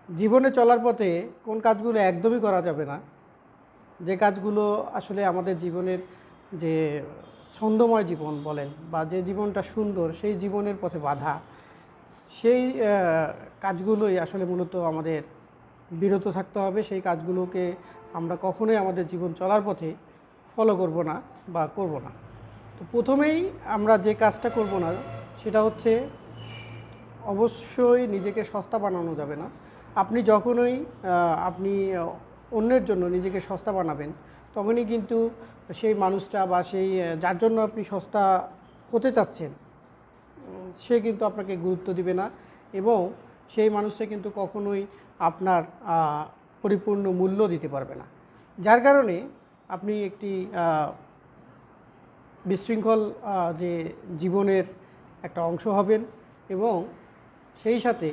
জীবনে চলার পথে কোন কাজগুলো একদমই করা যাবে না, যে কাজগুলো আসলে আমাদের জীবনের যে ছন্দময় জীবন বলেন বা যে জীবনটা সুন্দর সেই জীবনের পথে বাধা, সেই কাজগুলোই আসলে মূলত আমাদের বিরত থাকতে হবে। সেই কাজগুলোকে আমরা কখনোই আমাদের জীবন চলার পথে ফলো করব না বা করব না। তো প্রথমেই আমরা যে কাজটা করব না সেটা হচ্ছে অবশ্যই নিজেকে সস্তা বানানো যাবে না। আপনি যখনই আপনি অন্যের জন্য নিজেকে সস্তা বানাবেন, তখনই কিন্তু সেই মানুষটা বা সেই যার জন্য আপনি সস্তা হতে চাচ্ছেন সে কিন্তু আপনাকে গুরুত্ব দিবে না, এবং সেই মানুষটা কিন্তু কখনোই আপনার পরিপূর্ণ মূল্য দিতে পারবে না। যার কারণে আপনি একটি বিশৃঙ্খল যে জীবনের একটা অংশ হবেন, এবং সেই সাথে